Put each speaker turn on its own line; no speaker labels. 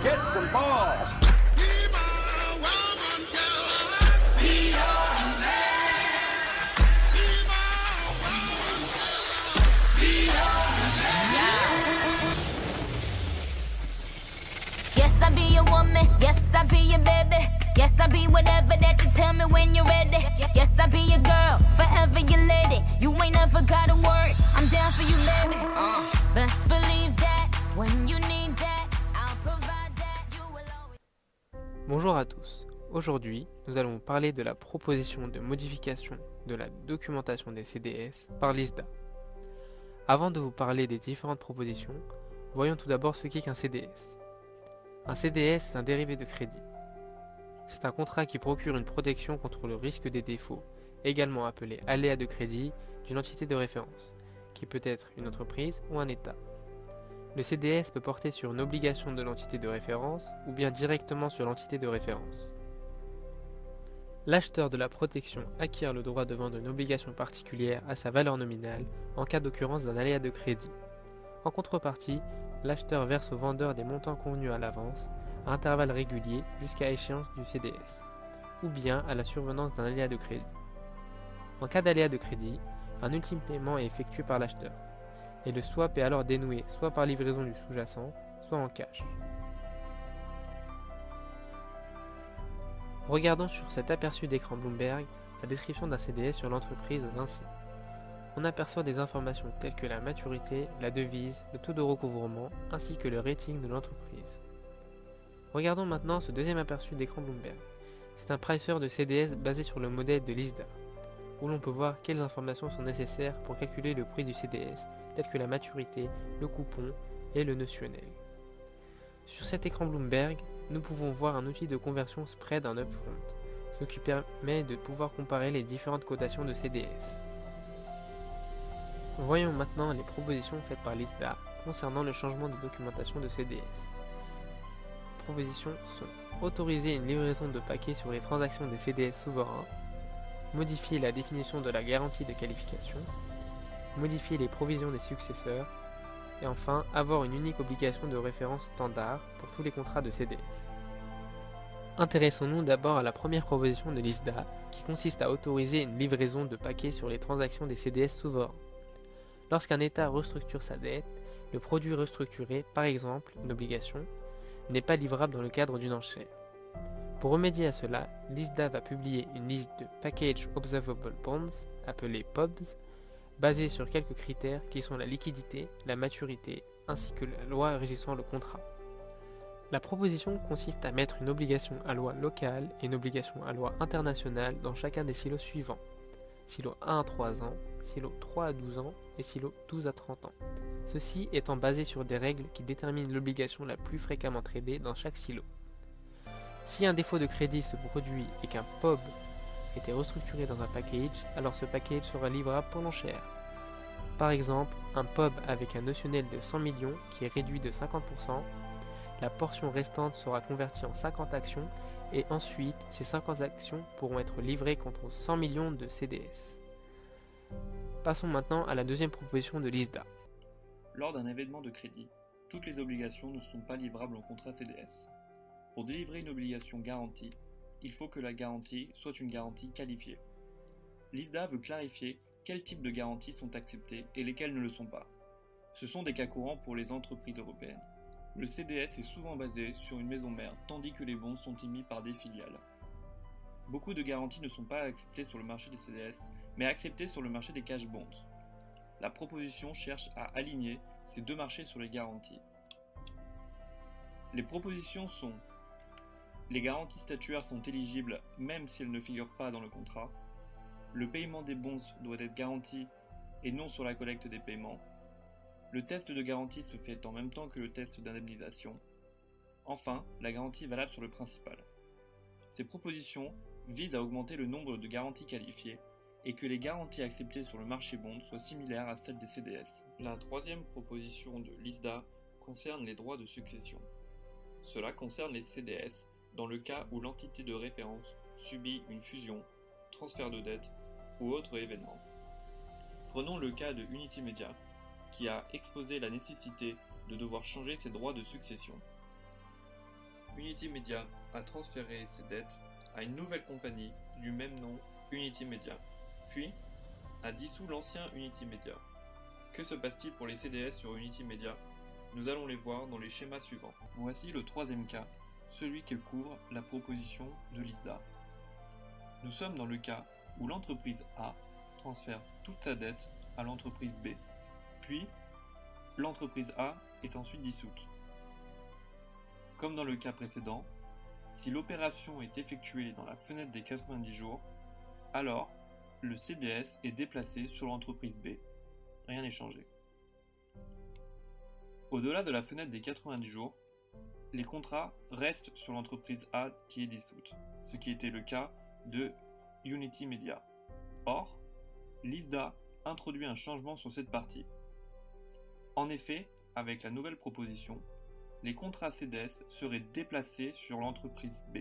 Get some balls.
Yes, I be your woman. Yes, I be your baby. Yes, I be whatever that you tell me when you're ready. Yes, I be your girl, forever your lady. You ain't never gotta worry, I'm down for you, baby. Best believe that when you need that, I'll provide that. You will always.
Bonjour à tous. Aujourd'hui, nous allons parler de la proposition de modification de la documentation des CDS par l'ISDA. Avant de vous parler des différentes propositions, voyons tout d'abord ce qu'est qu'un CDS. Un CDS est un dérivé de crédit. C'est un contrat qui procure une protection contre le risque des défauts, également appelé aléa de crédit, d'une entité de référence, qui peut être une entreprise ou un État. Le CDS peut porter sur une obligation de l'entité de référence ou bien directement sur l'entité de référence. L'acheteur de la protection acquiert le droit de vendre une obligation particulière à sa valeur nominale en cas d'occurrence d'un aléa de crédit. En contrepartie, l'acheteur verse au vendeur des montants convenus à l'avance, à intervalles réguliers jusqu'à échéance du CDS, ou bien à la survenance d'un aléa de crédit. En cas d'aléa de crédit, un ultime paiement est effectué par l'acheteur, et le swap est alors dénoué soit par livraison du sous-jacent, soit en cash. Regardons sur cet aperçu d'écran Bloomberg la description d'un CDS sur l'entreprise Vinci. On aperçoit des informations telles que la maturité, la devise, le taux de recouvrement, ainsi que le rating de l'entreprise. Regardons maintenant ce deuxième aperçu d'écran Bloomberg. C'est un pricer de CDS basé sur le modèle de l'ISDA, où l'on peut voir quelles informations sont nécessaires pour calculer le prix du CDS, telles que la maturité, le coupon et le notionnel. Sur cet écran Bloomberg, nous pouvons voir un outil de conversion spread en upfront, ce qui permet de pouvoir comparer les différentes cotations de CDS. Voyons maintenant les propositions faites par l'ISDA concernant le changement de documentation de CDS. Les propositions sont autoriser une livraison de paquets sur les transactions des CDS souverains, modifier la définition de la garantie de qualification, modifier les provisions des successeurs, et enfin avoir une unique obligation de référence standard pour tous les contrats de CDS. Intéressons-nous d'abord à la première proposition de l'ISDA qui consiste à autoriser une livraison de paquets sur les transactions des CDS souverains. Lorsqu'un État restructure sa dette, le produit restructuré, par exemple une obligation, n'est pas livrable dans le cadre d'une enchère. Pour remédier à cela, l'ISDA va publier une liste de Package Observable Bonds, appelée POBs, basée sur quelques critères qui sont la liquidité, la maturité, ainsi que la loi régissant le contrat. La proposition consiste à mettre une obligation à loi locale et une obligation à loi internationale dans chacun des silos suivants. Silo 1 à 3 ans, silo 3 à 12 ans et silo 12 à 30 ans. Ceci étant basé sur des règles qui déterminent l'obligation la plus fréquemment tradée dans chaque silo. Si un défaut de crédit se produit et qu'un POB était restructuré dans un package, alors ce package sera livrable pour l'enchère. Par exemple, un POB avec un notionnel de 100 millions qui est réduit de 50%, la portion restante sera convertie en 50 actions et ensuite ces 50 actions pourront être livrées contre 100 millions de CDS. Passons maintenant à la deuxième proposition de l'ISDA.
Lors d'un événement de crédit, toutes les obligations ne sont pas livrables en contrat CDS. Pour délivrer une obligation garantie, il faut que la garantie soit une garantie qualifiée. L'ISDA veut clarifier quels types de garanties sont acceptées et lesquelles ne le sont pas. Ce sont des cas courants pour les entreprises européennes. Le CDS est souvent basé sur une maison mère, tandis que les bons sont émis par des filiales. Beaucoup de garanties ne sont pas acceptées sur le marché des CDS, mais acceptées sur le marché des cash bonds. La proposition cherche à aligner ces deux marchés sur les garanties. Les propositions sont: les garanties statuaires sont éligibles même si elles ne figurent pas dans le contrat. Le paiement des bons doit être garanti et non sur la collecte des paiements. Le test de garantie se fait en même temps que le test d'indemnisation. Enfin, la garantie est valable sur le principal. Ces propositions visent à augmenter le nombre de garanties qualifiées et que les garanties acceptées sur le marché bond soient similaires à celles des CDS. La troisième proposition de l'ISDA concerne les droits de succession. Cela concerne les CDS dans le cas où l'entité de référence subit une fusion, transfert de dette ou autre événement. Prenons le cas de Unity Media. qui a exposé la nécessité de devoir changer ses droits de succession. Unity Media a transféré ses dettes à une nouvelle compagnie du même nom, Unity Media, puis a dissous l'ancien Unity Media. Que se passe-t-il pour les CDS sur Unity Media? Nous allons les voir dans les schémas suivants. Voici le troisième cas, celui que couvre la proposition de l'ISDA. Nous sommes dans le cas où l'entreprise A transfère toute sa dette à l'entreprise B, puis l'entreprise A est ensuite dissoute. Comme dans le cas précédent, si l'opération est effectuée dans la fenêtre des 90 jours, alors le CDS est déplacé sur l'entreprise B. Rien n'est changé. Au-delà de la fenêtre des 90 jours, les contrats restent sur l'entreprise A qui est dissoute, ce qui était le cas de Unity Media. Or, l'ISDA introduit un changement sur cette partie. En effet, avec la nouvelle proposition, les contrats CDS seraient déplacés sur l'entreprise B.